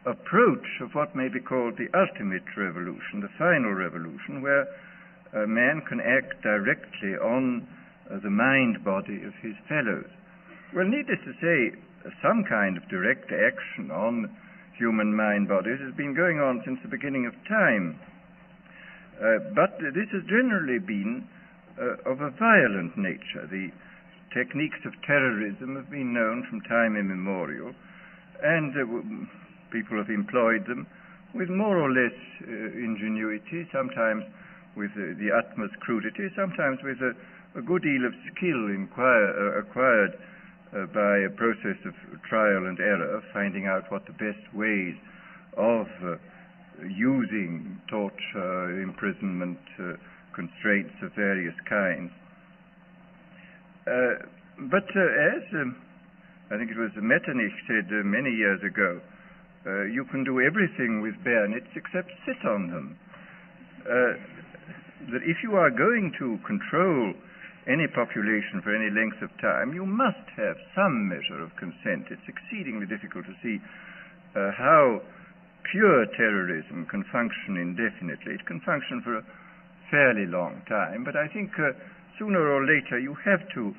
approach of what may be called the ultimate revolution, the final revolution, where man can act directly on the mind-body of his fellows. Well, needless to say, some kind of direct action on human mind bodies has been going on since the beginning of time. But this has generally been of a violent nature. The techniques of terrorism have been known from time immemorial, and people have employed them with more or less ingenuity, sometimes with the utmost crudity, sometimes with a good deal of skill acquired by a process of trial and error, finding out what the best ways of using torture, imprisonment, constraints of various kinds. But as I think it was Metternich said many years ago, you can do everything with bayonets except sit on them. That if you are going to control any population for any length of time, you must have some measure of consent. It's exceedingly difficult to see how pure terrorism can function indefinitely. It can function for a fairly long time, but I think sooner or later you have to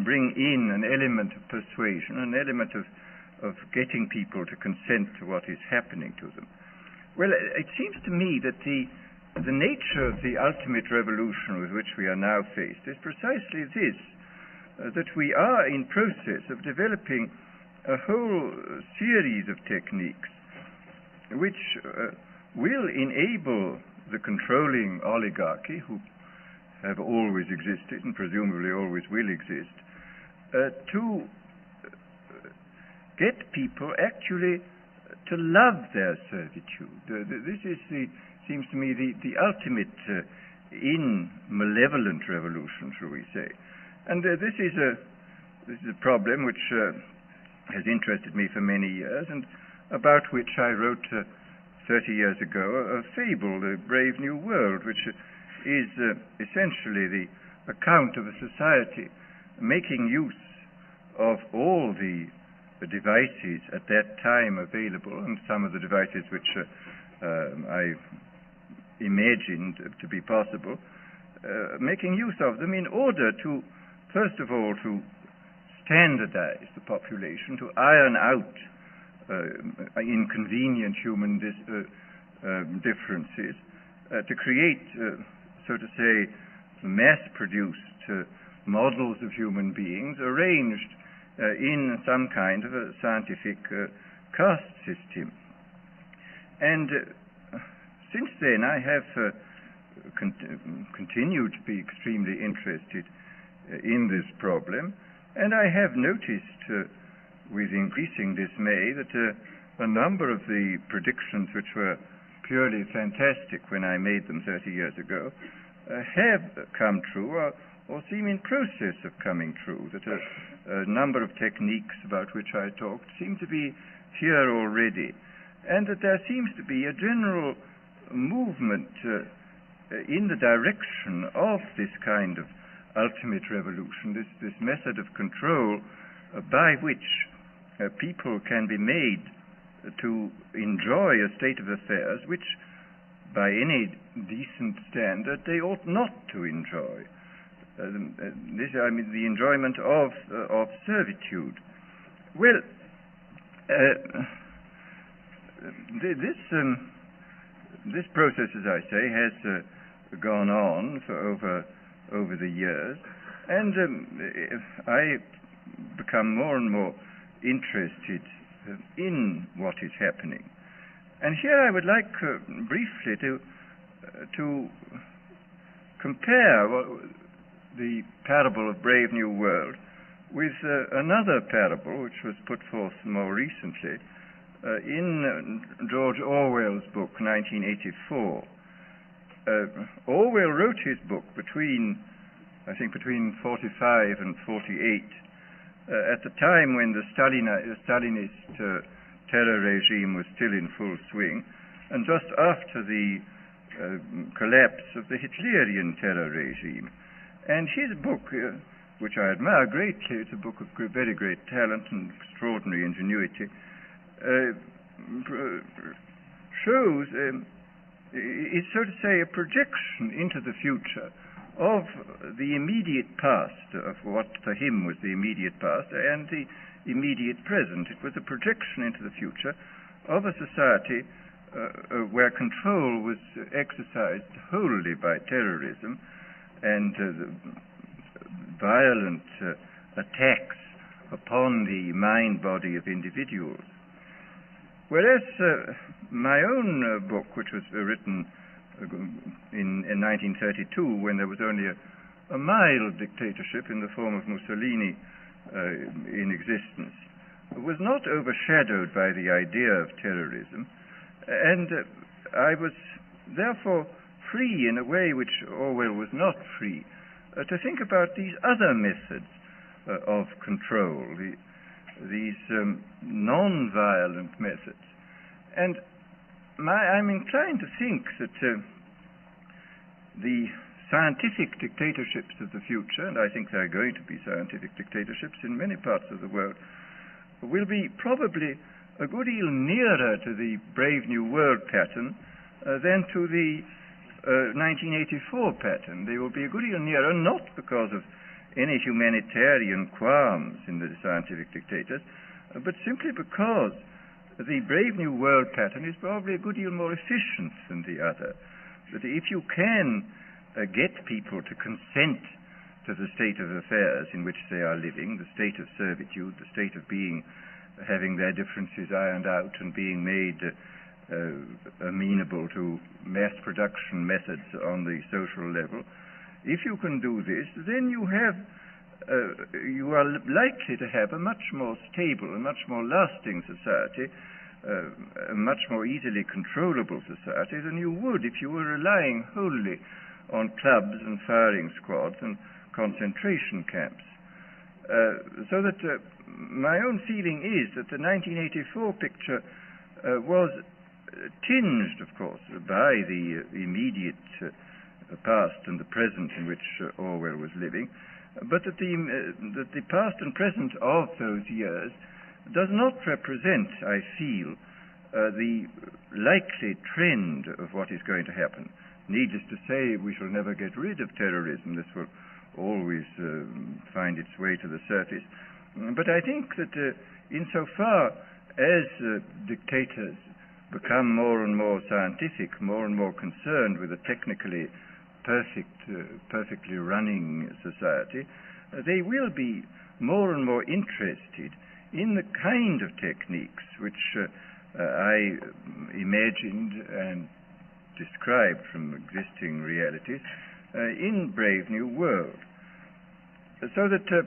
bring in an element of persuasion, an element of getting people to consent to what is happening to them. Well, it seems to me that the nature of the ultimate revolution with which we are now faced is precisely this, that we are in process of developing a whole series of techniques which will enable the controlling oligarchy, who have always existed and presumably always will exist, to get people actually to love their servitude. This is seems to me the ultimate in malevolent revolution, shall we say. And this is a problem which has interested me for many years, and about which I wrote 30 years ago a fable, The Brave New World, which is essentially the account of a society making use of all the devices at that time available, and some of the devices which I imagined to be possible, making use of them in order to, first of all, to standardize the population, to iron out inconvenient human differences, to create, so to say, mass-produced models of human beings arranged in some kind of a scientific caste system. And since then I have continued to be extremely interested in this problem, and I have noticed with increasing dismay that a number of the predictions which were purely fantastic when I made them 30 years ago have come true or seem in process of coming true, that a number of techniques about which I talked seem to be here already, and that there seems to be a general movement in the direction of this kind of ultimate revolution, this method of control by which people can be made to enjoy a state of affairs which, by any decent standard, they ought not to enjoy. The enjoyment of servitude. Well, this process, as I say, has gone on for over the years, and I become more and more interested in what is happening. And here I would like briefly to compare the parable of Brave New World with another parable which was put forth more recently in George Orwell's book, 1984. Orwell wrote his book between 45 and 48, at the time when the Stalinist terror regime was still in full swing, and just after the collapse of the Hitlerian terror regime. And his book, which I admire greatly, it's a book of very great talent and extraordinary ingenuity, shows, is so to say a projection into the future of the immediate past, of what for him was the immediate past and the immediate present. It was a projection into the future of a society where control was exercised wholly by terrorism and violent attacks upon the mind-body of individuals. Whereas my own book, which was written in 1932, when there was only a mild dictatorship in the form of Mussolini in existence, was not overshadowed by the idea of terrorism, and I was therefore free in a way which Orwell was not free, to think about these other methods of control, these non-violent methods. And I'm inclined to think that the scientific dictatorships of the future, and I think there are going to be scientific dictatorships in many parts of the world, will be probably a good deal nearer to the Brave New World pattern than to the 1984 pattern. They will be a good deal nearer, not because of any humanitarian qualms in the scientific dictators, but simply because the Brave New World pattern is probably a good deal more efficient than the other. That if you can get people to consent to the state of affairs in which they are living, the state of servitude, the state of having their differences ironed out and being made amenable to mass production methods on the social level, if you can do this, then you are likely to have a much more stable, a much more lasting society, a much more easily controllable society than you would if you were relying wholly on clubs and firing squads and concentration camps. So that my own feeling is that the 1984 picture was tinged, of course, by the immediate past and the present in which Orwell was living, but that the past and present of those years does not represent, I feel, the likely trend of what is going to happen. Needless to say, we shall never get rid of terrorism. This will always find its way to the surface. But I think that insofar as dictators become more and more scientific, more and more concerned with a technically perfectly running society, they will be more and more interested in the kind of techniques which I imagined and described from existing realities in Brave New World. So that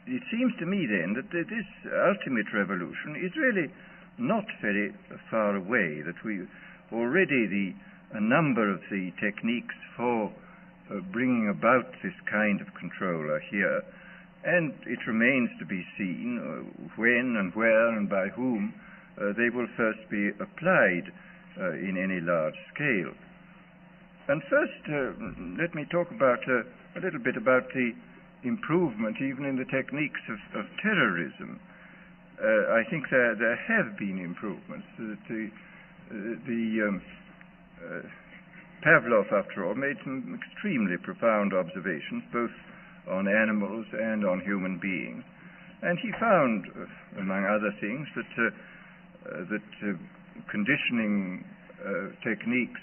it seems to me then that this ultimate revolution is really not very far away, that a number of the techniques for bringing about this kind of control are here, and it remains to be seen when and where and by whom they will first be applied in any large scale. And first, let me talk about a little bit about the improvement even in the techniques of terrorism. I think there have been improvements. Pavlov, after all, made some extremely profound observations, both on animals and on human beings. And he found, among other things, that conditioning techniques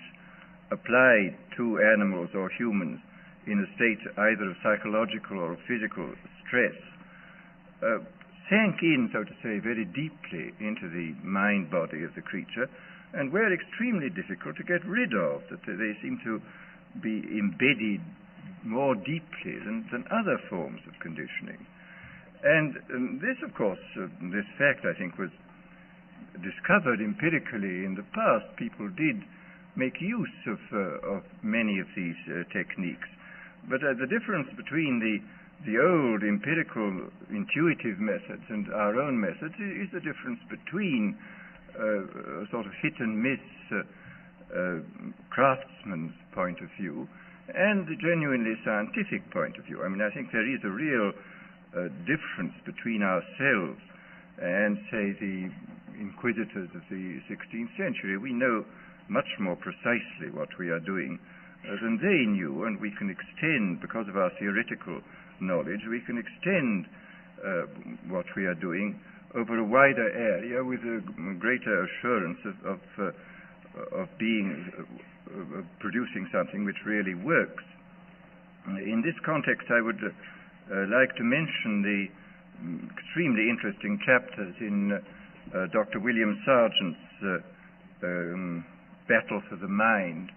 applied to animals or humans in a state either of psychological or physical stress sank in, so to say, very deeply into the mind-body of the creature, and were extremely difficult to get rid of, that they seem to be embedded more deeply than other forms of conditioning. And this, of course, this fact, I think, was discovered empirically in the past. People did make use of many of these techniques. But the difference between the old empirical intuitive methods and our own methods is the difference between a sort of hit and miss craftsman's point of view and the genuinely scientific point of view. I mean, I think there is a real difference between ourselves and, say, the inquisitors of the 16th century. We know much more precisely what we are doing than they knew, and we can extend, because of our theoretical knowledge, we can extend what we are doing over a wider area with a greater assurance of producing something which really works. In this context, I would like to mention the extremely interesting chapters in Dr. William Sargent's Battle for the Mind,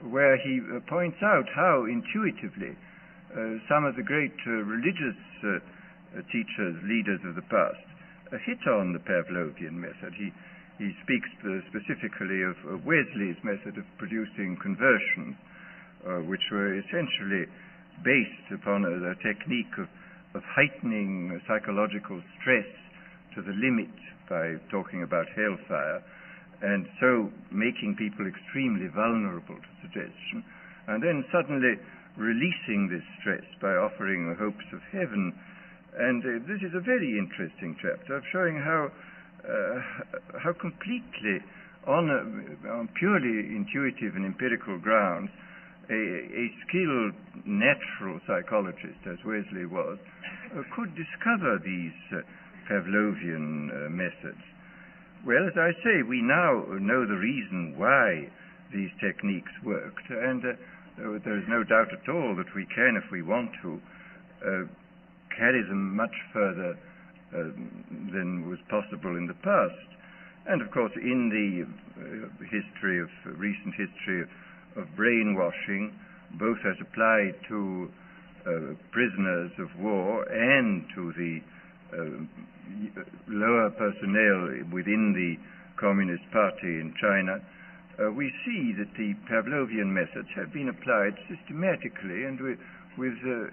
where he points out how intuitively some of the great religious teachers, leaders of the past, hit on the Pavlovian method. He speaks specifically of Wesley's method of producing conversions, which were essentially based upon a technique of heightening psychological stress to the limit by talking about hellfire, and so making people extremely vulnerable to suggestion, and then suddenly releasing this stress by offering hopes of heaven. And this is a very interesting chapter of showing how completely, on purely intuitive and empirical grounds, a skilled natural psychologist, as Wesley was, could discover these Pavlovian methods. Well, as I say, we now know the reason why these techniques worked, and there is no doubt at all that we can, if we want to, carry them much further than was possible in the past. And of course, in the recent history of brainwashing, both as applied to prisoners of war and to the lower personnel within the Communist Party in China, we see that the Pavlovian methods have been applied systematically and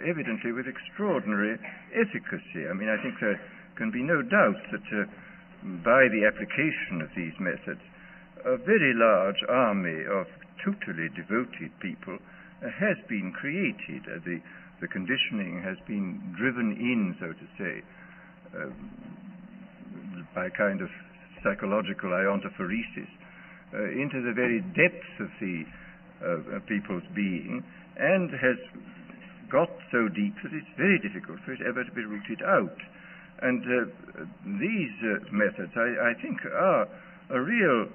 evidently with extraordinary efficacy. I mean, I think there can be no doubt that by the application of these methods, a very large army of totally devoted people has been created. The conditioning has been driven in, so to say, by kind of psychological iontophoresis into the very depths of the people's being, and has got so deep that it's very difficult for it ever to be rooted out. And these methods, I think, are a real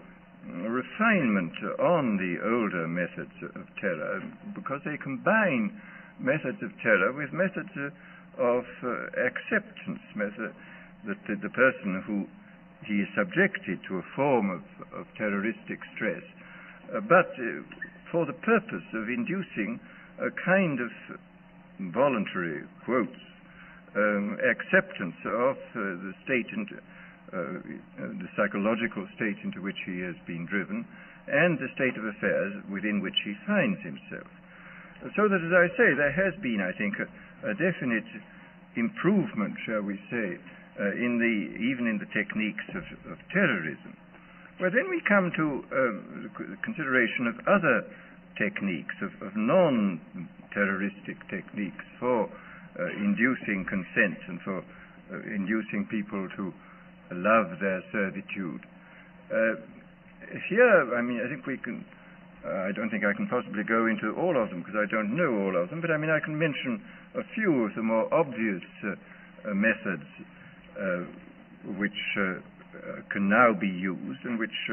refinement on the older methods of terror, because they combine methods of terror with methods of acceptance, that the person who he is subjected to a form of terroristic stress, but for the purpose of inducing a kind of voluntary, quotes, acceptance of the state and the psychological state into which he has been driven, and the state of affairs within which he finds himself. So that, as I say, there has been, I think, a definite improvement, shall we say, even in the techniques of terrorism. Well, then we come to the consideration of other techniques, of non-terroristic techniques for inducing consent and for inducing people to love their servitude. Here, I mean, I think we can, I don't think I can possibly go into all of them because I don't know all of them, but I mean, I can mention a few of the more obvious methods which can now be used and which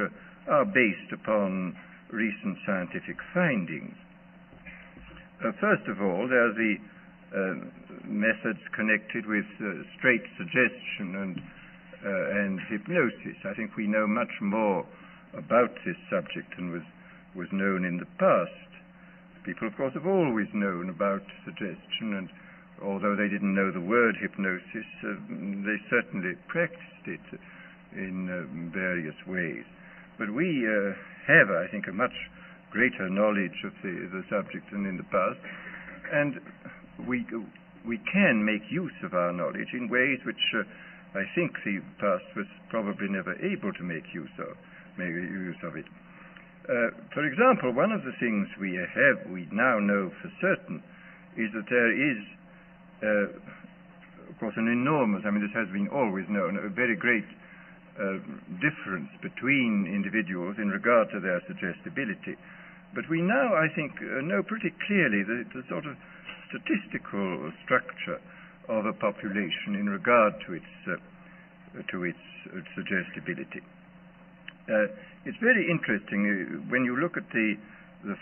are based upon recent scientific findings. First of all, there are the methods connected with straight suggestion and hypnosis. I think we know much more about this subject than was known in the past. People, of course, have always known about suggestion, and although they didn't know the word hypnosis, they certainly practiced it in various ways. But we have, I think, a much greater knowledge of the subject than in the past, and we can make use of our knowledge in ways which I think the past was probably never able to make use of it. For example, one of the things we now know for certain is that there is, of course, an enormous, I mean, this has been always known, a very great difference between individuals in regard to their suggestibility. But we now, I think, know pretty clearly the sort of statistical structure of a population in regard to its suggestibility. It's very interesting when you look at the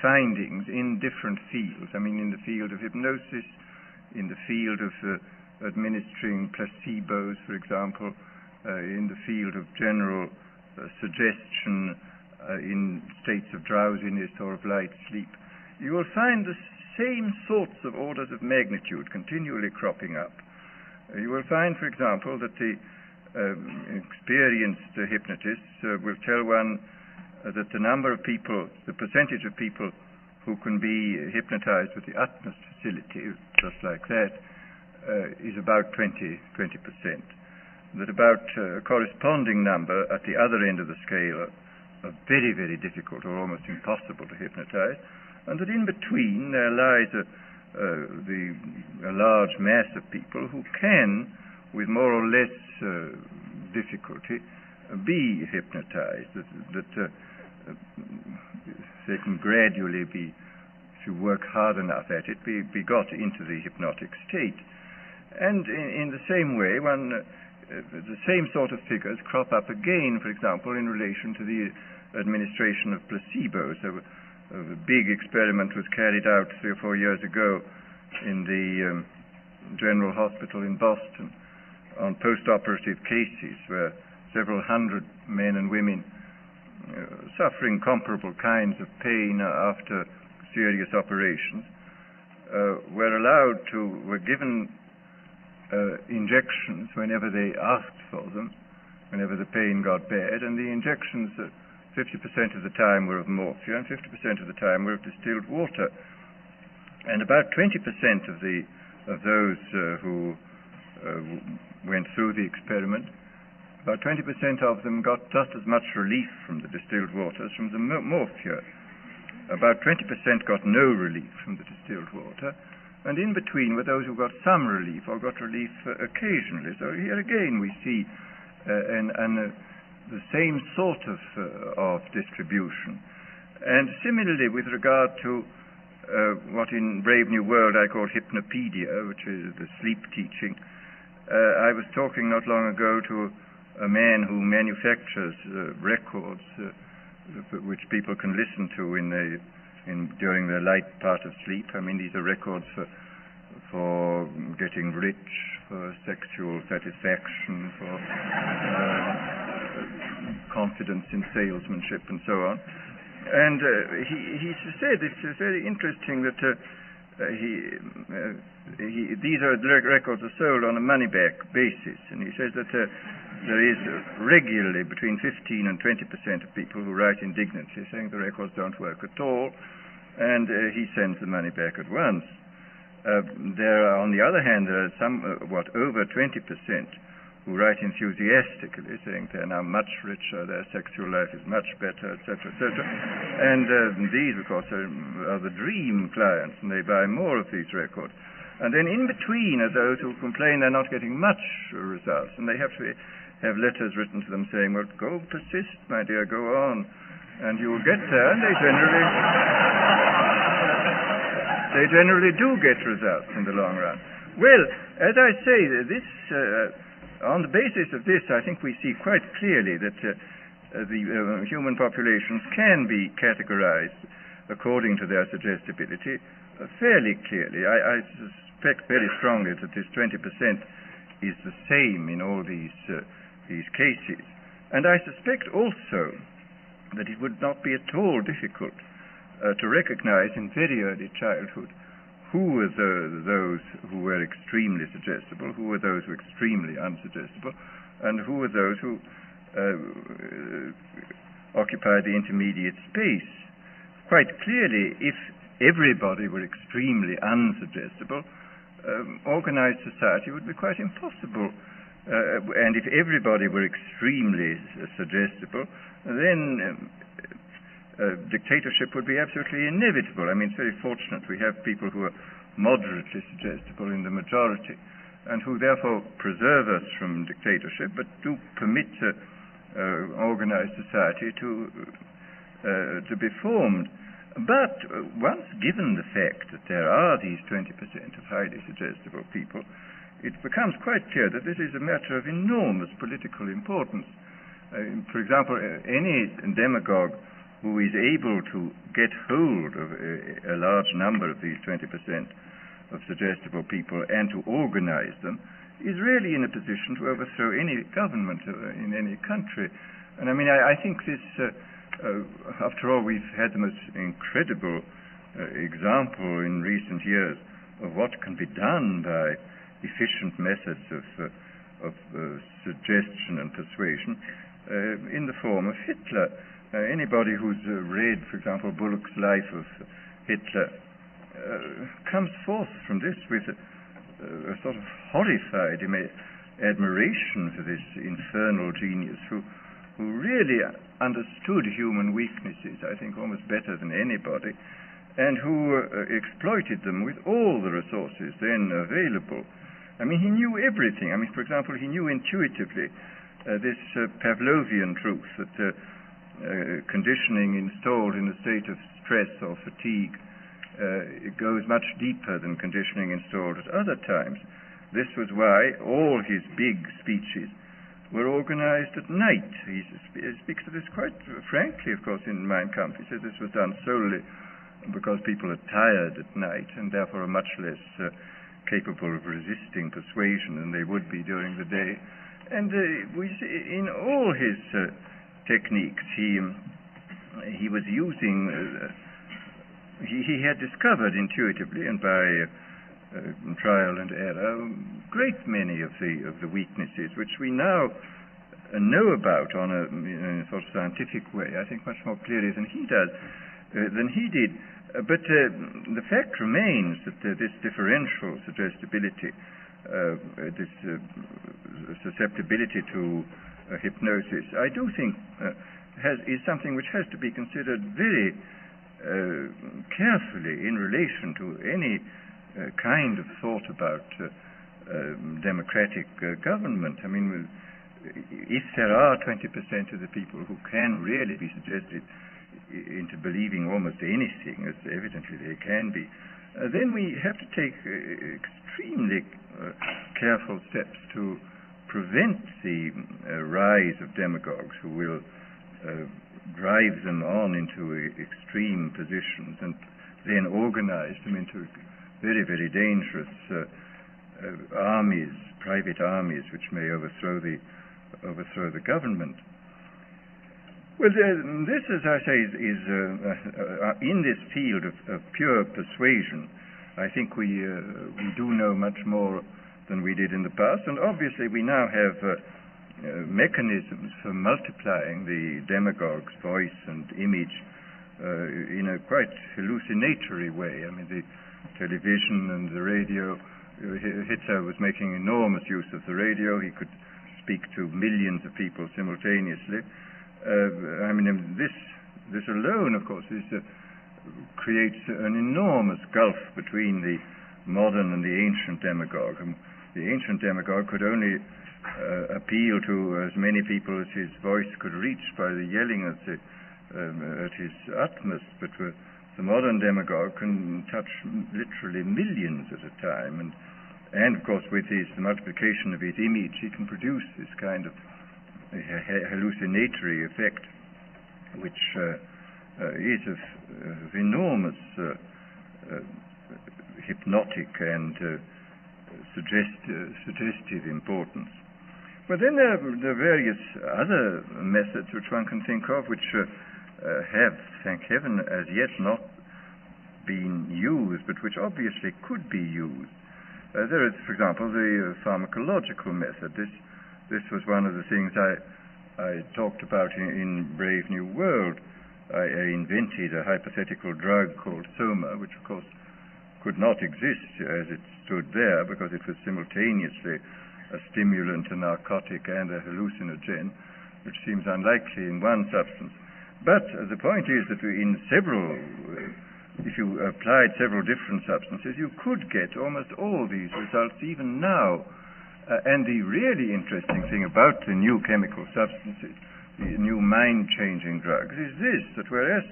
findings in different fields. I mean, in the field of hypnosis, in the field of administering placebos, for example, in the field of general suggestion in states of drowsiness or of light sleep, you will find the same sorts of orders of magnitude continually cropping up. You will find, for example, that the experienced hypnotists will tell one that the number of people, the percentage of people who can be hypnotized with the utmost facility, just like that, is about 20%. That about a corresponding number at the other end of the scale are very, very difficult or almost impossible to hypnotize, and that in between there lies a large mass of people who can, with more or less difficulty, be hypnotized, that they can gradually be, if you work hard enough at it, be got into the hypnotic state. And in the same way, the same sort of figures crop up again, for example, in relation to the administration of placebos. A big experiment was carried out 3 or 4 years ago in the General Hospital in Boston on post-operative cases where several hundred men and women suffering comparable kinds of pain after serious operations were given injections whenever they asked for them, whenever the pain got bad, and the injections 50% of the time were of morphia and 50% of the time were of distilled water. And about 20% of those who went through the experiment, about 20% of them got just as much relief from the distilled water as from the morphia. About 20% got no relief from the distilled water, and in between were those who got some relief or got relief occasionally. So here again we see the same sort of distribution. And similarly with regard to what in Brave New World I call hypnopedia, which is the sleep teaching. I was talking not long ago to a man who manufactures records which people can listen to during the light part of sleep. I mean, these are records for getting rich, for sexual satisfaction, for confidence in salesmanship, and so on. And he said it's very interesting that these records are sold on a money-back basis, and he says that there is regularly between 15 and 20% of people who write indignantly saying the records don't work at all, and he sends the money back at once. There are, on the other hand, there are over 20% who write enthusiastically, saying they're now much richer, their sexual life is much better, etc., etc. And these, of course, are the dream clients, and they buy more of these records. And then in between are those who complain they're not getting much results, and they have to have letters written to them saying, well, go persist, my dear, go on, and you will get there. And they generally do get results in the long run. Well, as I say, this on the basis of this, I think we see quite clearly that the human populations can be categorized according to their suggestibility fairly clearly. I suspect very strongly that this 20% is the same in all these cases. And I suspect also that it would not be at all difficult to recognize in very early childhood who were those who were extremely suggestible, who were those who were extremely unsuggestible, and who were those who occupied the intermediate space. Quite clearly, if everybody were extremely unsuggestible, organized society would be quite impossible. And if everybody were extremely suggestible, then dictatorship would be absolutely inevitable. I mean, it's very fortunate we have people who are moderately suggestible in the majority, and who therefore preserve us from dictatorship, but do permit organized society to be formed. But once given the fact that there are these 20% of highly suggestible people, it becomes quite clear that this is a matter of enormous political importance. For example, any demagogue who is able to get hold of a large number of these 20% of suggestible people and to organize them is really in a position to overthrow any government in any country. And I mean, I think this, after all, we've had the most incredible example in recent years of what can be done by efficient methods of suggestion and persuasion in the form of Hitler. Anybody who's read, for example, Bullock's Life of Hitler comes forth from this with a sort of horrified admiration for this infernal genius who really understood human weaknesses, I think, almost better than anybody, and who exploited them with all the resources then available. I mean, he knew everything. I mean, for example, he knew intuitively this Pavlovian truth that conditioning installed in a state of stress or fatigue it goes much deeper than conditioning installed at other times. This was why all his big speeches were organized at night. He speaks of this quite frankly, of course, in Mein Kampf. He says this was done solely because people are tired at night and therefore are much less capable of resisting persuasion than they would be during the day. And we see in all his techniques, he was using, he had discovered intuitively and by trial and error a great many of the weaknesses which we now know about in a sort of scientific way, I think much more clearly than he did. But the fact remains that this differential suggestibility, this susceptibility to hypnosis, I do think is something which has to be considered very carefully in relation to any kind of thought about democratic government. I mean, if there are 20% of the people who can really be suggested into believing almost anything, as evidently they can be, then we have to take extremely careful steps to prevent the rise of demagogues who will drive them on into extreme positions and then organize them into very, very dangerous armies, private armies, which may overthrow the government. Well, this, as I say, is in this field of pure persuasion. I think we do know much more than we did in the past, and obviously we now have mechanisms for multiplying the demagogue's voice and image in a quite hallucinatory way. I mean, the television and the radio, Hitler was making enormous use of the radio. He could speak to millions of people simultaneously. I mean, this alone, of course, creates an enormous gulf between the modern and the ancient demagogue. The ancient demagogue could only appeal to as many people as his voice could reach by the yelling at his utmost, but the modern demagogue can touch literally millions at a time, and of course with the multiplication of his image he can produce this kind of hallucinatory effect, which is of enormous hypnotic and suggestive importance. But then there are various other methods which one can think of which have, thank heaven, as yet not been used, but which obviously could be used. There is, for example, the pharmacological method. This was one of the things I talked about in Brave New World. I invented a hypothetical drug called Soma, which of course could not exist as it stood there because it was simultaneously a stimulant, a narcotic, and a hallucinogen, which seems unlikely in one substance. But the point is that if you applied several different substances, you could get almost all these results even now. And the really interesting thing about the new chemical substances, new mind-changing drugs is this, that whereas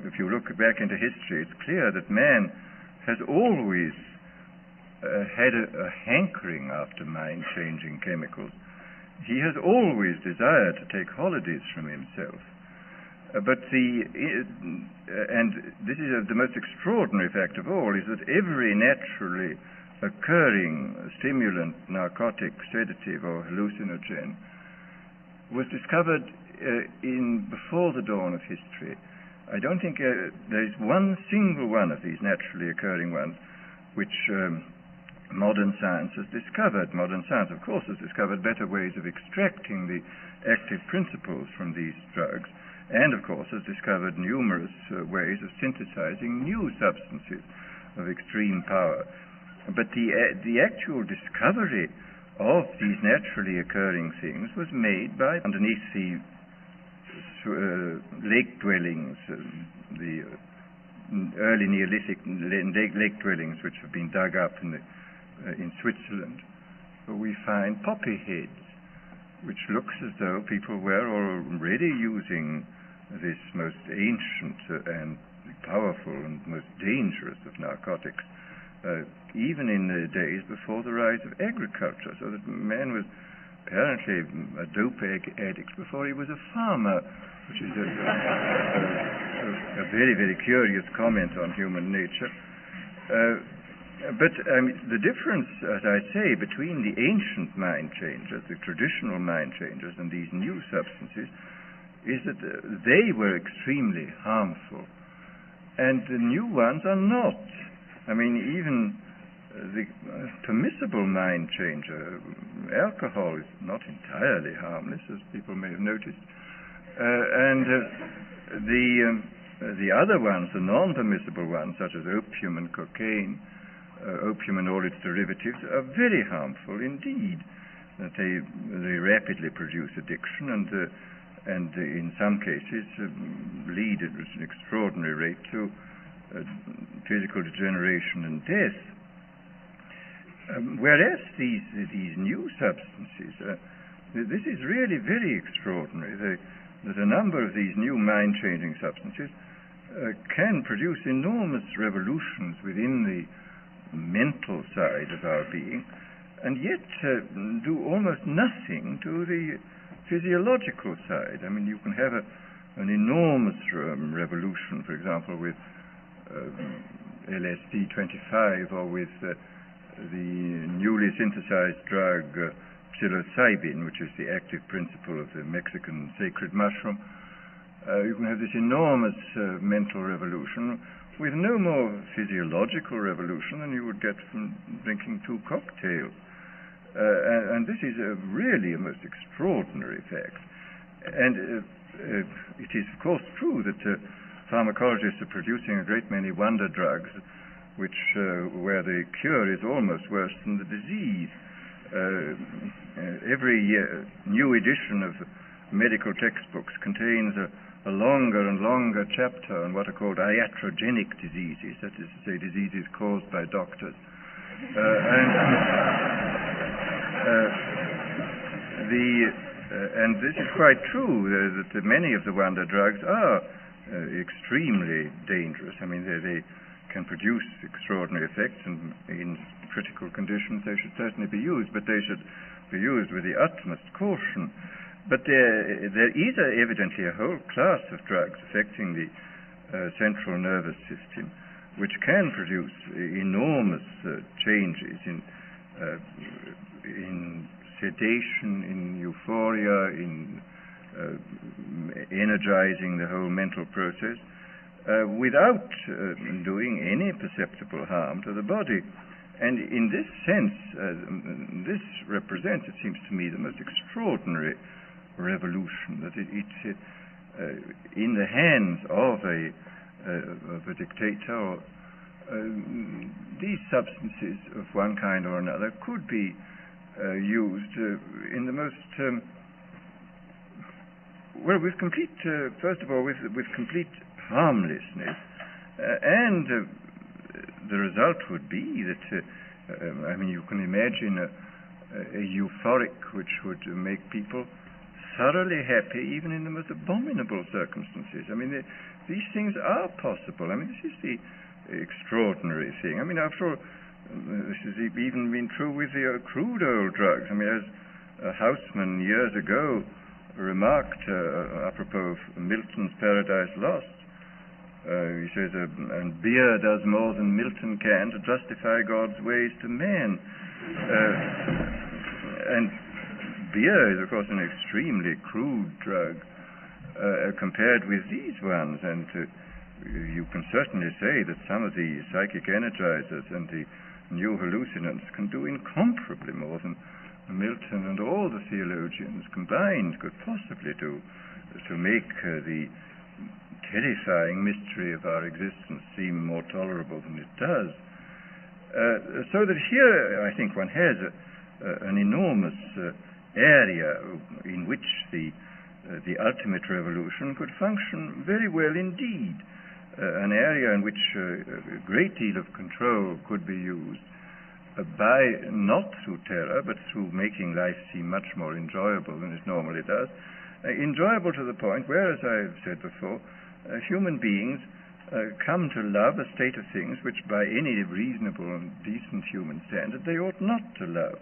if you look back into history, it's clear that man has always had a hankering after mind-changing chemicals. He has always desired to take holidays from himself. But and this is the most extraordinary fact of all, is that every naturally occurring stimulant, narcotic, sedative, or hallucinogen was discovered before the dawn of history. I don't think there is one single one of these naturally occurring ones which modern science has discovered. Modern science, of course, has discovered better ways of extracting the active principles from these drugs, and, of course, has discovered numerous ways of synthesizing new substances of extreme power. But the actual discovery of these naturally occurring things was made by underneath the lake dwellings, the early Neolithic lake dwellings which have been dug up in Switzerland. We find poppy heads, which looks as though people were already using this most ancient and powerful and most dangerous of narcotics, even in the days before the rise of agriculture, so that man was apparently a dope addict before he was a farmer, which is a very, very curious comment on human nature. But the difference, as I say, between the ancient mind changers, the traditional mind changers, and these new substances is that they were extremely harmful, and the new ones are not. I mean, even the permissible mind changer, alcohol, is not entirely harmless, as people may have noticed. And the other ones, the non-permissible ones, such as opium and cocaine, opium and all its derivatives, are very harmful indeed. That they rapidly produce addiction, and in some cases lead at an extraordinary rate to physical degeneration and death. Whereas these new substances, this is really very extraordinary. That a number of these new mind-changing substances can produce enormous revolutions within the mental side of our being, and yet do almost nothing to the physiological side. I mean, you can have an enormous revolution, for example, with LSD-25, or with the newly synthesized drug psilocybin, which is the active principle of the Mexican sacred mushroom. You can have this enormous mental revolution with no more physiological revolution than you would get from drinking 2 cocktails. And this is really a most extraordinary fact. And it is, of course, true that pharmacologists are producing a great many wonder drugs, where the cure is almost worse than the disease. Every new edition of medical textbooks contains a longer and longer chapter on what are called iatrogenic diseases, that is to say, diseases caused by doctors. And this is quite true, that many of the wonder drugs are extremely dangerous. I mean, they can produce extraordinary effects, and in critical conditions they should certainly be used, but they should be used with the utmost caution. But there is evidently a whole class of drugs affecting the central nervous system, which can produce enormous changes in sedation, in euphoria, in energizing the whole mental process, without doing any perceptible harm to the body. And in this sense, this represents, it seems to me, the most extraordinary revolution, that it's in the hands of a dictator. These substances of one kind or another could be used in the most with complete, first of all, with complete harmlessness, and the result would be that I mean, you can imagine a euphoric which would make people thoroughly happy even in the most abominable circumstances. I mean, these things are possible. I mean, this is the extraordinary thing. I mean, after all, this has even been true with the crude oil drugs. I mean, as Houseman years ago remarked apropos of Milton's Paradise Lost, he says, and beer does more than Milton can to justify God's ways to man. And beer is, of course, an extremely crude drug compared with these ones, and you can certainly say that some of the psychic energizers and the new hallucinants can do incomparably more than Milton and all the theologians combined could possibly do to make the terrifying mystery of our existence seem more tolerable than it does. So that here, I think, one has an enormous area in which the ultimate revolution could function very well indeed, an area in which a great deal of control could be used by, not through terror, but through making life seem much more enjoyable than it normally does. Enjoyable to the point where, as I've said before, human beings come to love a state of things which by any reasonable and decent human standard they ought not to love.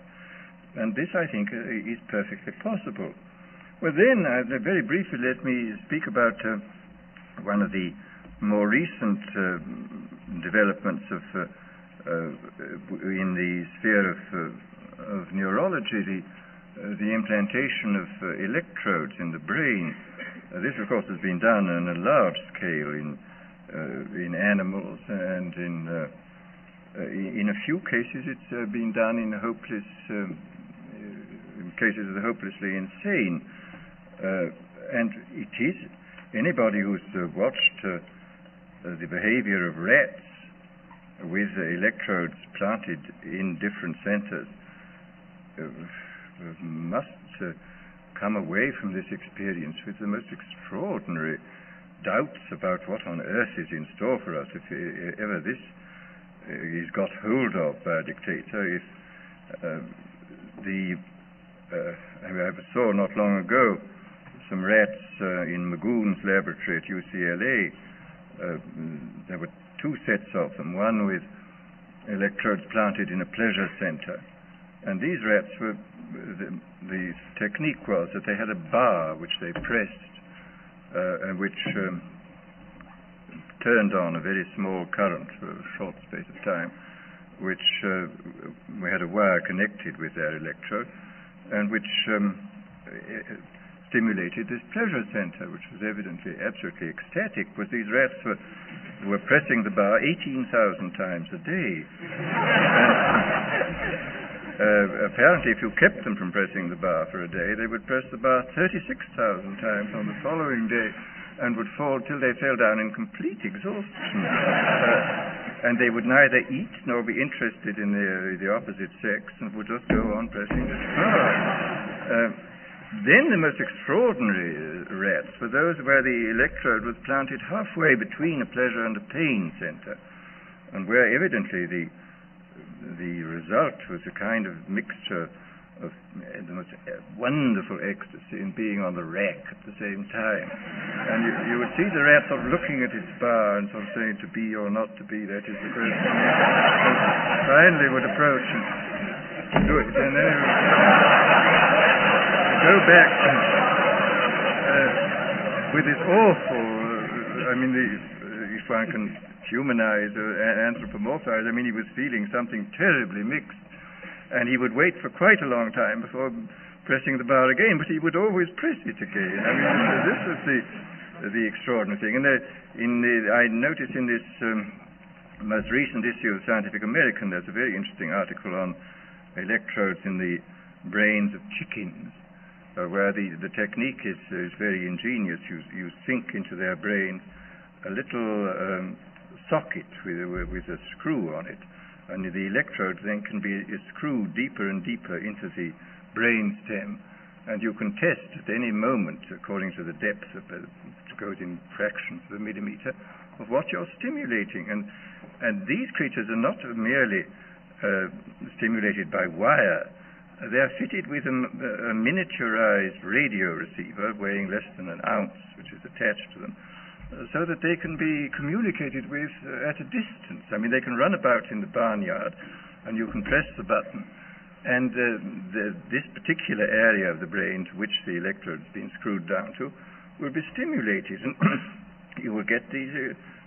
And this, I think, is perfectly possible. Well then, very briefly, let me speak about one of the more recent developments in the sphere of neurology, the implantation of electrodes in the brain. This, of course, has been done on a large scale in animals, and in a few cases it's been done in cases of the hopelessly insane. And it is, anybody who's watched the behavior of rats with electrodes planted in different centers must come away from this experience with the most extraordinary doubts about what on earth is in store for us if ever this is got hold of by a dictator. If I saw not long ago some rats in Magoon's laboratory at UCLA. There were two sets of them, one with electrodes planted in a pleasure center. And these rats were, the technique was that they had a bar which they pressed and which turned on a very small current for a short space of time, which we had a wire connected with their electrode, and which stimulated this pleasure center, which was evidently absolutely ecstatic, but these rats were pressing the bar 18,000 times a day. Apparently, if you kept them from pressing the bar for a day, they would press the bar 36,000 times on the following day and would fall till they fell down in complete exhaustion. And they would neither eat nor be interested in the opposite sex and would just go on pressing this bar. Then the most extraordinary rats were those where the electrode was planted halfway between a pleasure and a pain center, and where evidently the result was a kind of mixture of the most wonderful ecstasy in being on the rack at the same time. And you would see the rat sort of looking at its bar and sort of saying, to be or not to be, that is the question. And finally would approach and do it. And then it would go back with this awful, if one can humanize or anthropomorphize, he was feeling something terribly mixed. And he would wait for quite a long time before pressing the bar again, but he would always press it again. This was the extraordinary thing. And I noticed in this most recent issue of Scientific American, there's a very interesting article on electrodes in the brains of chickens, where the technique is very ingenious. You sink into their brains a little socket with a screw on it, and the electrode then can be screwed deeper and deeper into the brain stem, and you can test at any moment, according to the depth which goes in fractions of a millimeter, of what you're stimulating. And these creatures are not merely stimulated by wire. They are fitted with a miniaturized radio receiver weighing less than an ounce, which is attached to them, so that they can be communicated with at a distance. I mean, they can run about in the barnyard, and you can press the button, and this particular area of the brain to which the electrode has been screwed down to will be stimulated, and you will get these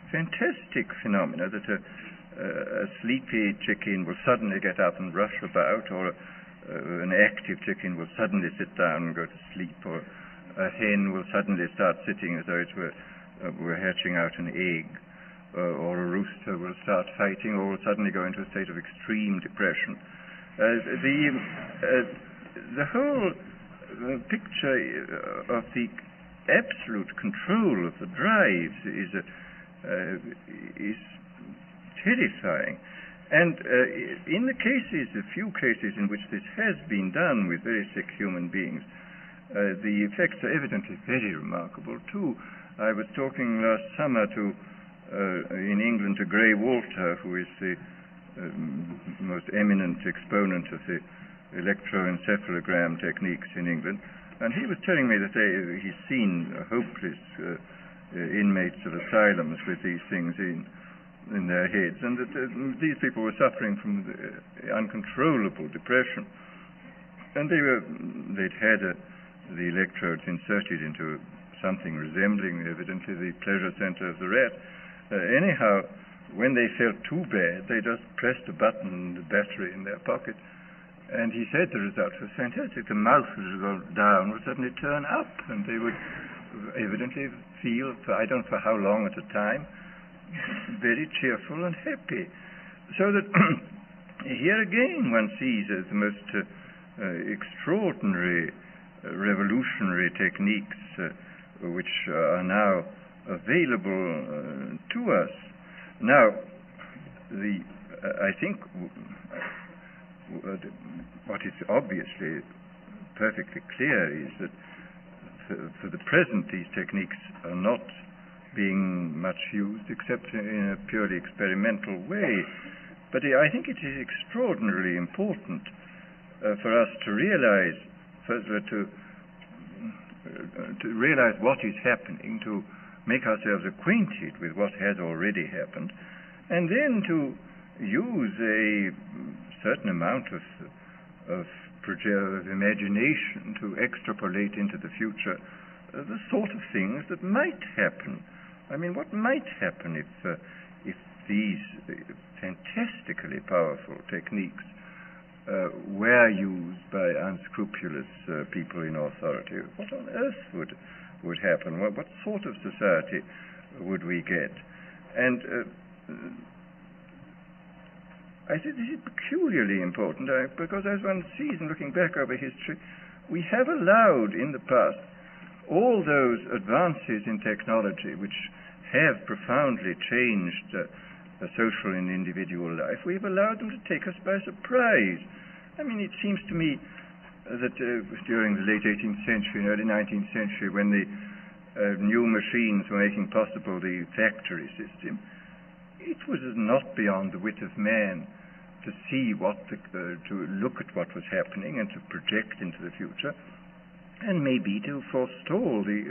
fantastic phenomena that a sleepy chicken will suddenly get up and rush about, or an active chicken will suddenly sit down and go to sleep, or a hen will suddenly start sitting as though it were hatching out an egg, or a rooster will start fighting, or will suddenly go into a state of extreme depression. The whole picture of the absolute control of the drives is terrifying. And in the few cases in which this has been done with very sick human beings, the effects are evidently very remarkable too. I was talking last summer in England to Gray Walter, who is the most eminent exponent of the electroencephalogram techniques in England, and he was telling me that he's seen hopeless inmates of asylums with these things in their heads, and that these people were suffering from uncontrollable depression, and they'd had the electrodes inserted into something resembling evidently the pleasure center of the rat. Anyhow, when they felt too bad, they just pressed a button and the battery in their pocket, and he said the result was fantastic. The mouth would go down, would suddenly turn up, and they would evidently feel, I don't know for how long at a time, very cheerful and happy. So that here again one sees the most extraordinary revolutionary techniques which are now available to us. Now, I think what is obviously perfectly clear is that for the present these techniques are not being much used except in a purely experimental way. But I think it is extraordinarily important for us to realize, first to realize what is happening, to make ourselves acquainted with what has already happened, and then to use a certain amount of imagination to extrapolate into the future the sort of things that might happen. I mean, what might happen if these fantastically powerful techniques were used by unscrupulous people in authority? What on earth would happen? What sort of society would we get? And I think this is peculiarly important because as one sees in looking back over history, we have allowed in the past all those advances in technology which have profoundly changed social and individual life. We've allowed them to take us by surprise. I mean, it seems to me that during the late 18th century and early 19th century, when the new machines were making possible the factory system, it was not beyond the wit of man to see to look at what was happening and to project into the future, and maybe to forestall the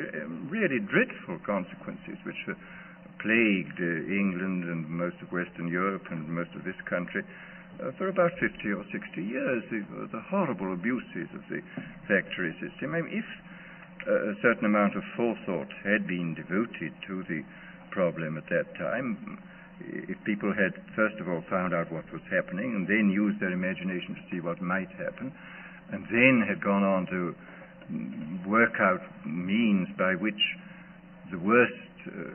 really dreadful consequences which plagued England and most of Western Europe and most of this country for about 50 or 60 years, the horrible abuses of the factory system. I mean, if a certain amount of forethought had been devoted to the problem at that time, if people had first of all found out what was happening and then used their imagination to see what might happen, and then had gone on to work out means by which the worst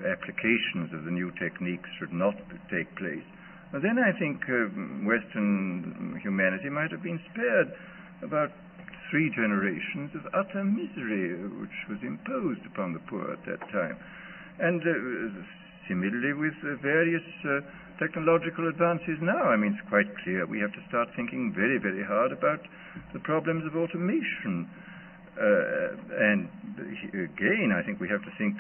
applications of the new techniques should not take place, then I think Western humanity might have been spared about 3 generations of utter misery which was imposed upon the poor at that time. And similarly with various technological advances now, I mean, it's quite clear we have to start thinking very, very hard about the problems of automation. And again, I think we have to think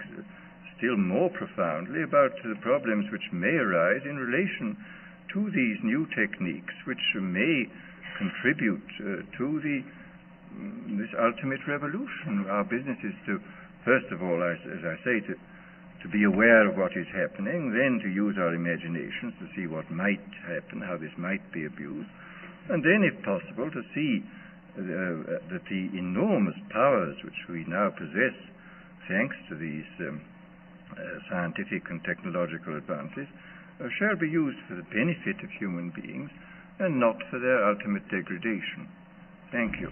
still more profoundly about the problems which may arise in relation to these new techniques, which may contribute to this ultimate revolution. Our business is to, first of all, as I say, to be aware of what is happening, then to use our imaginations to see what might happen, how this might be abused, and then, if possible, to see that the enormous powers which we now possess, thanks to these scientific and technological advances, shall be used for the benefit of human beings and not for their ultimate degradation. Thank you.